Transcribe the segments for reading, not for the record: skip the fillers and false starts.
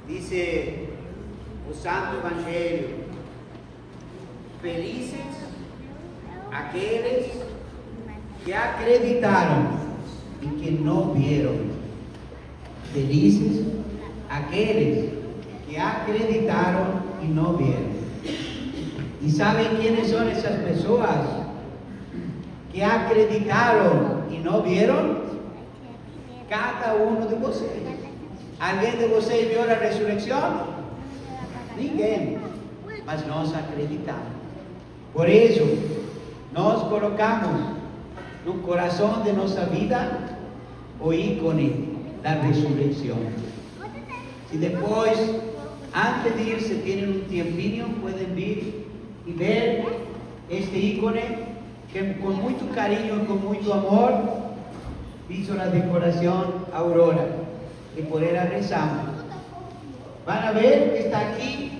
Dice o Santo Evangelho: felizes aqueles que acreditaram e que não viram. Felizes aqueles que acreditaram e não viram. E sabem quem são essas pessoas que acreditaram e não viram? Cada um de vocês. Alguém de vocês viu a ressurreição? Ninguém. Mas nós acreditamos. Por isso, nós colocamos no coração de nossa vida o ícone da ressurreição. Se depois, antes de ir, se tienen um tempinho, podem vir e ver este ícone que com muito carinho e com muito amor hizo la decoração Aurora, e por ela rezamos. Van a ver que está aqui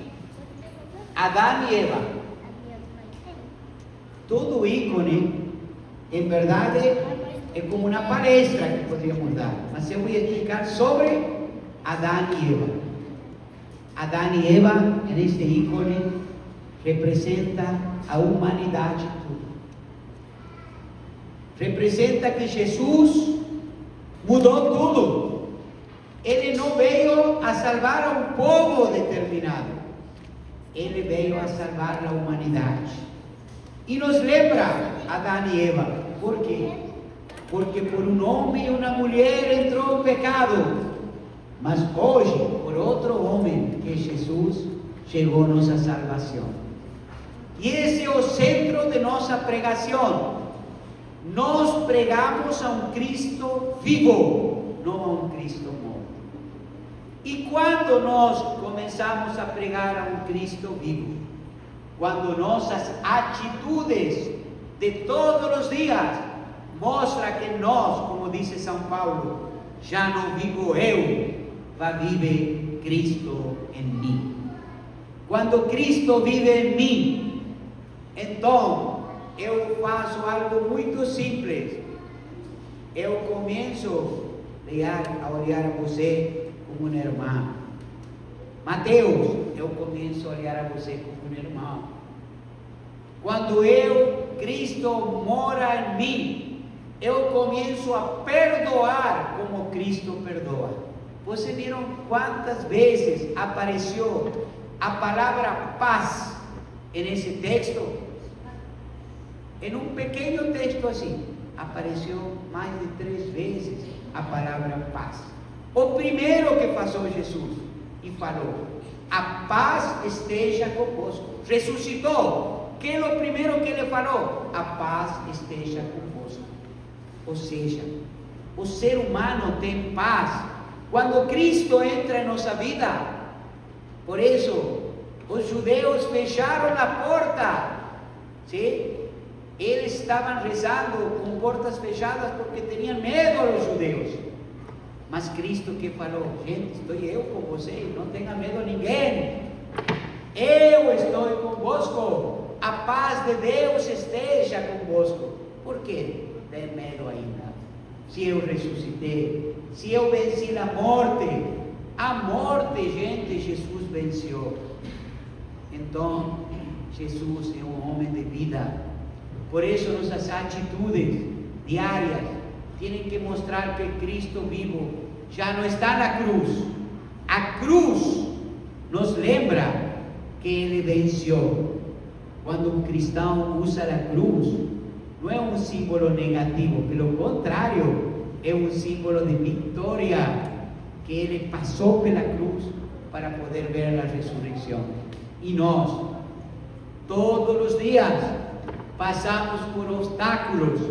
Adão e Eva. Todo ícone, em verdade, é como uma palestra que podríamos dar, mas eu vou explicar sobre Adão e Eva. Adão e Eva, neste ícone, representa a humanidade toda. Representa que Jesus mudou tudo. Ele não veio a salvar um povo determinado. Ele veio a salvar a humanidade. E nos lembra Adão e Eva. Por quê? Porque por um homem e uma mulher entrou o pecado. Mas hoje, por outro homem, que é Jesus, chegou nossa salvação. E esse é o centro de nossa pregação. Nós pregamos a um Cristo vivo, não a um Cristo morto. E quando nós começamos a pregar a um Cristo vivo? Quando nossas atitudes de todos os dias mostram que nós, como disse São Paulo, já não vivo eu, mas vive Cristo em mim. Quando Cristo vive em mim, então eu faço algo muito simples. Eu começo a olhar a você como um irmão. Mateus, eu começo a olhar a você como um irmão. Quando Cristo mora em mim, eu começo a perdoar como Cristo perdoa. Vocês viram quantas vezes apareceu a palavra paz nesse texto? Em um pequeno texto assim, apareceu mais de 3 vezes a palavra paz. O primeiro que passou Jesus e falou: a paz esteja convosco. Ressuscitou. Que é o primeiro que ele falou? A paz esteja convosco. Ou seja, o ser humano tem paz quando Cristo entra em nossa vida. Por isso, os judeus fecharam a porta. Sim? Eles estavam rezando com portas fechadas porque tinham medo aos judeus. Mas Cristo que falou: gente, estou eu com vocês, não tenha medo a ninguém. Eu estou convosco. A paz de Deus esteja convosco. Por que tem medo ainda? Se eu ressuscitei, se eu venci a morte, gente, Jesus venceu. Então, Jesus é um homem de vida. Por isso, nossas atitudes diárias têm que mostrar que Cristo vivo já não está na cruz. A cruz nos lembra que Ele venceu. Quando um cristão usa a cruz, não é um símbolo negativo, pelo contrário, é um símbolo de vitória, que Ele passou pela cruz para poder ver a ressurreição. E nós, todos os dias, passamos por obstáculos.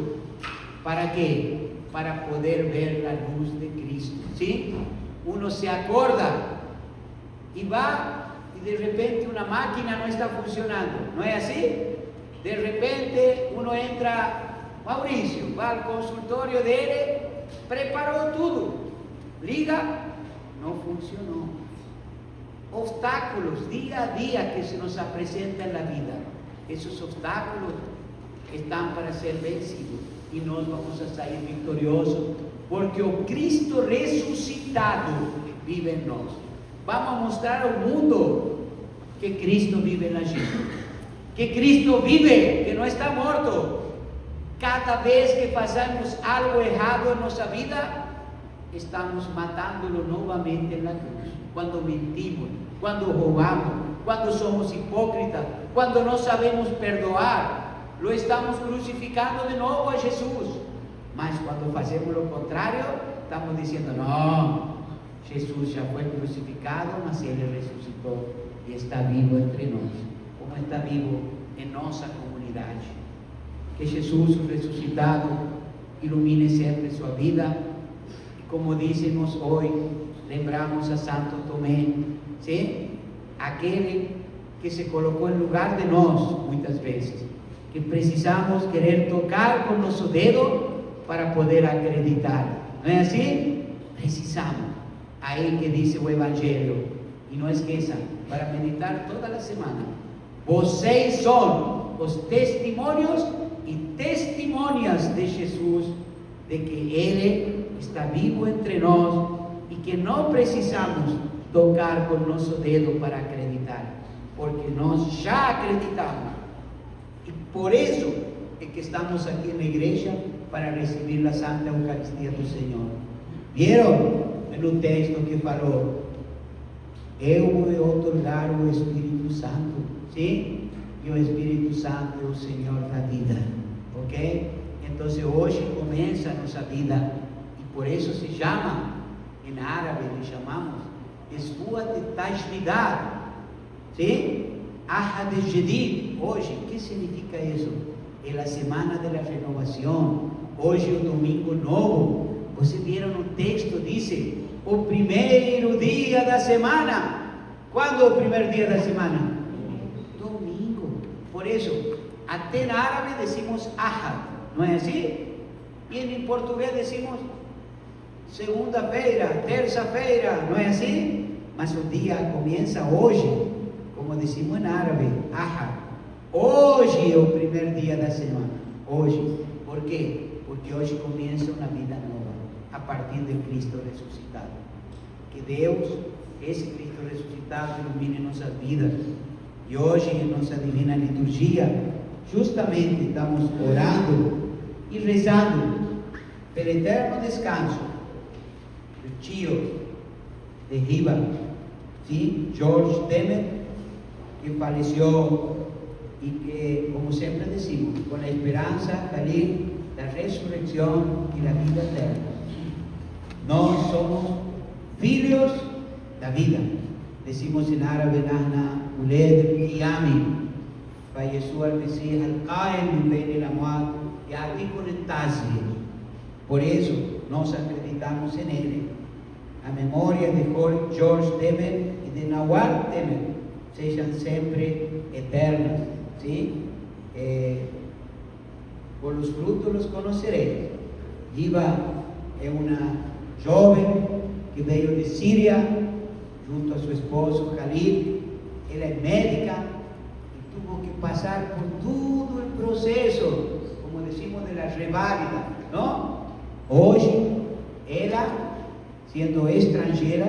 ¿Para quê? Para poder ver a luz de Cristo. ¿Sí? Uno se acorda e vai, e de repente uma máquina não está funcionando. Não é assim? De repente uno entra, Maurício, vai ao consultório dele, preparou tudo, liga, não funcionou. Obstáculos dia a dia que se nos apresentam na vida. Esses obstáculos estão para ser vencidos e nós vamos a sair vitoriosos, porque o Cristo ressuscitado vive em nós. vamos a mostrar al mundo que Cristo vive en la gente, que Cristo vive, que no está muerto. Cada vez que pasamos algo errado en nuestra vida, estamos matándolo nuevamente en la cruz. Cuando mentimos, cuando robamos, cuando somos hipócritas, cuando no sabemos perdoar, lo estamos crucificando de nuevo a Jesús. Mas cuando hacemos lo contrario, estamos diciendo, no, Jesús ya fue crucificado, mas Él resucitó y está vivo entre nosotros, como está vivo en nuestra comunidad. Que Jesús resucitado ilumine siempre su vida. Y como decimos hoy, lembramos a Santo Tomé, ¿sí? Aquel que se colocó en lugar de nosotros muchas veces, que precisamos querer tocar con nuestro dedo para poder acreditar. ¿No es así? Precisamos. Ahí que dice el Evangelio, y no esqueçam, para meditar toda la semana: vocês son los testimonios y testimonias de Jesús, de que Él está vivo entre nosotros y que no precisamos tocar con nuestro dedo para acreditar, porque nos ya acreditamos. Y por eso es que estamos aquí en la iglesia para recibir la Santa Eucaristía del Señor. ¿Vieron en un texto que falou? Eu vou otorgar o Espírito Santo, ¿sí? Y el Espíritu Santo es el Señor da vida, ¿ok? Entonces hoy comienza nuestra vida, y por eso se llama, en árabe le llamamos Esbua de Tajvidad, ¿sí? Ahad el-Jedid. Hoy, ¿qué significa eso? Es la semana de la renovación. Hoy es el domingo nuevo. Vocês vieron un texto, dice, o primeiro día da semana. ¿Cuándo es el primer día de la semana? Por eso, até en árabe decimos Ahad, ¿no es así? Y en portugués decimos segunda-feira, terça-feira, ¿no es así? Mas el día comienza hoy, como decimos en árabe, Ahad. Hoy es el primer día de la semana. Hoy. ¿Por qué? Porque hoy comienza una vida nueva a partir de Cristo resucitado. Que Dios, ese Cristo resucitado, ilumine nuestras vidas. E hoje, em nossa divina liturgia, justamente estamos orando e rezando pelo eterno descanso do tio de Riva, ¿sí? George Temer, que faleceu e que, como sempre decimos, com a esperança salir da ressurreição e da vida eterna. Nós somos filhos da vida. Decimos en árabe, Nahna Uled Qiyami, falleció al Mesías al-Qaim en el Amwat, y aquí conectarse. Por eso nos acreditamos en él. A memoria de George Temer y de Nawal Temer sean siempre eternas, ¿sí? Por los frutos los conoceréis. Yiva es una joven que vino de Siria junto a su esposo Khalid. Ella es médica y tuvo que pasar por todo el proceso, como decimos, de la reválida, ¿no? Hoy, ella, siendo extranjera,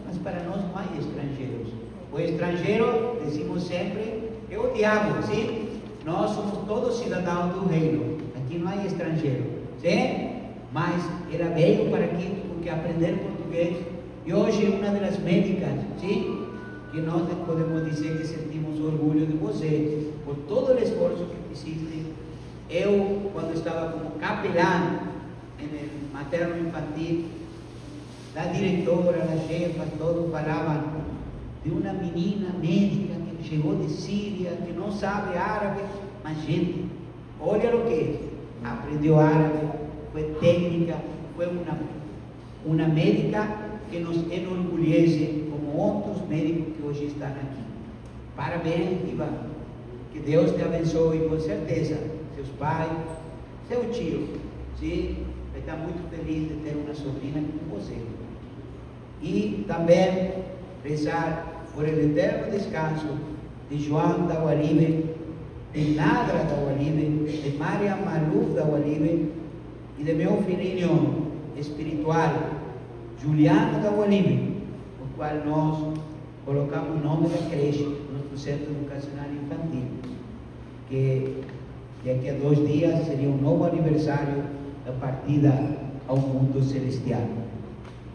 mas para nosotros no hay extranjeros. O extranjero, decimos siempre, es el diablo, ¿sí? Nós somos todos ciudadanos del reino. Aquí no hay extranjero, ¿sí? Mas ella veio para aquí porque aprender portugués. Y hoy es una de las médicas, ¿sí? Que nós podemos decir que sentimos orgulho de você, por todo el esfuerzo que hiciste. Eu, cuando estaba como capelán en el materno infantil, la directora, las jefas, todos hablaban de una menina médica que llegó de Siria, que no sabe árabe, mas gente, olha lo que es, aprendió árabe, fue técnica, fue una médica que nos enorgullece como otros médicos que hoy están aquí. Parabéns, Iván, que Deus te abençoe e com certeza seus pais, seu tio, sim, vai estar muito feliz de ter uma sobrinha como você. E também rezar por el eterno descanso de João da Uaribe, de Nadra da Uaribe, de Maria Maluf da Uaribe e de meu filhinho espiritual, Juliano da Uaribe, o qual nós colocamos o nome da creche, nosso Centro Educacional Infantil, que daqui a 2 dias seria um novo aniversário da partida ao mundo celestial.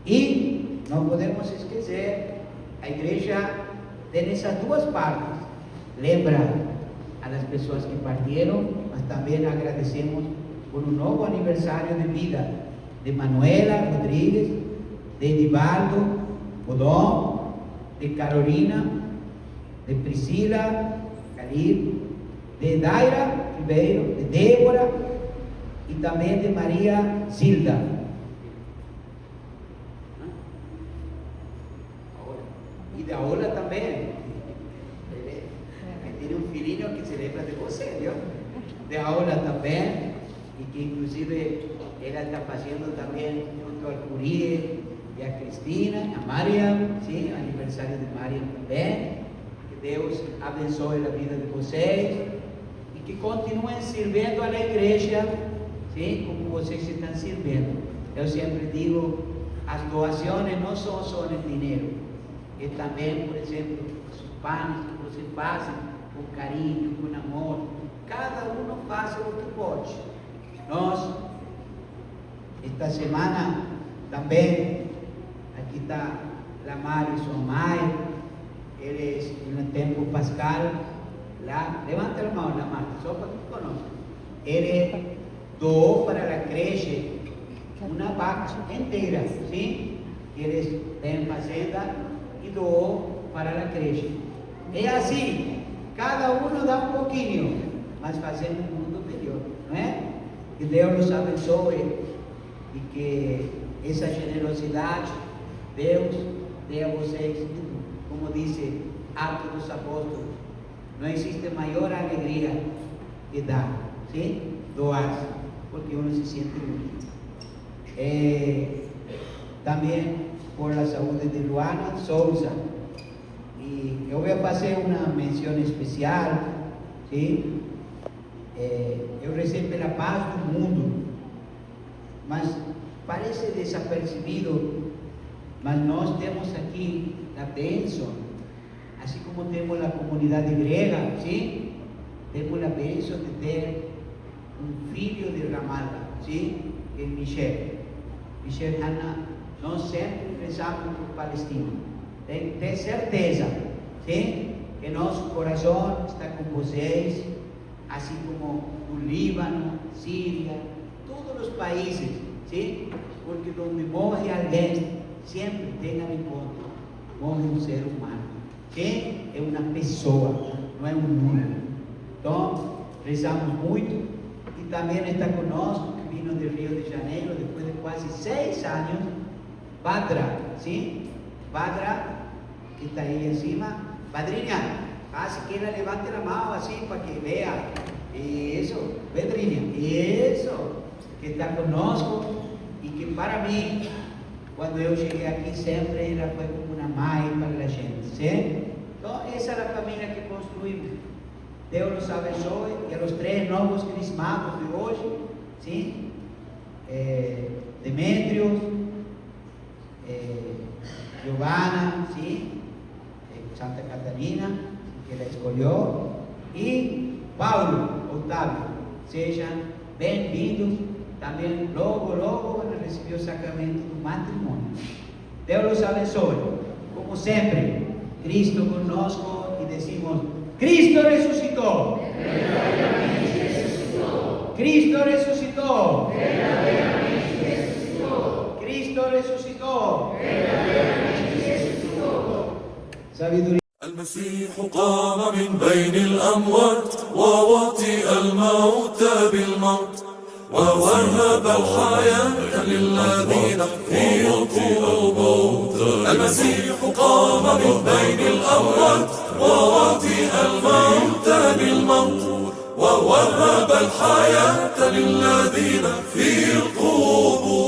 E não podemos esquecer, a igreja tem essas 2 partes. Lembra as pessoas que partiram, mas também agradecemos por um novo aniversário de vida de Manuela Rodrigues, de Edivaldo Godón, de Carolina, de Priscila Calil, de Daira Ribeiro, de Débora e também de Maria Silda. E da Ola também. Que tem um filhinho que se lembra de você, viu? Da Ola também, e que inclusive ela está fazendo também junto ao Curie e a Cristina, a Maria, sim, aniversário de Maria também. Que Deus abençoe a vida de vocês e que continuem servindo a igreja, sim, como vocês estão servindo. Eu sempre digo, as doações não são só em dinheiro, e também, por exemplo, os pães que vocês fazem com carinho, com amor. Cada um faz o que pode. Nós, esta semana também, aqui está a Mari, sua mãe, eles no tempo pascal, lá, levanta a mão, la Marta, só para que conozca. Ele doou para a creche uma vaca inteira, sim? Eles têm fazenda e doou para a creche. É assim, cada um dá um pouquinho, mas fazendo um mundo melhor, não é? Que Deus nos abençoe e que essa generosidade, Deus dê a vocês, como disse Atos dos Apóstolos, não existe maior alegria que dar, sim? Doar, porque uno se sente útil. Também por a saúde de Luana Souza. E eu vou fazer uma menção especial, sim? Eu recebo pela paz do mundo, mas parece desapercebido, mas nós temos aqui a bênção, assim como temos a comunidade grega, sim? Temos a bênção de ter um filho de Ramallah, sim? Que é Michel Hanna. Nós sempre rezamos por Palestina. Tem que ter certeza, sim? Que nosso coração está com vocês, assim como no Líbano, Síria, todos os países, sim? Porque onde morre alguém, sempre tenha em conta, morre um ser humano, que é uma pessoa, não é um número. Então, rezamos muito, e também está conosco, que vino do Rio de Janeiro, depois de quase 6 anos, Padra, sim? Padra, que está aí em cima. Padrinha, hace que ela levante a mão assim, para que vea. Isso, Pedrinha, isso, que está conosco, e que para mim, quando eu cheguei aqui, sempre ela foi como uma mãe para a gente, sim? Então, essa é a família que construímos. Deus nos abençoe, e os 3 novos crismados de hoje, sim? Demétrios, Giovanna, sim? Santa Catarina, que ela escolheu, e Paulo Otávio. Sejam bem-vindos. Também logo vão receber o sacramento do matrimônio. Deus nos abençoe. Como sempre, Cristo conosco, e decimos: Cristo ressuscitou. Cristo ressuscitou. Cristo ressuscitou. Sabedoria. المسيح قام من بين الأموات ووطئ الموت بالموت ووهب الحياة للذين في القبور. المسيح قام من بين الأموات ووطئ الموت بالموت ووهب الحياة للذين في القبور.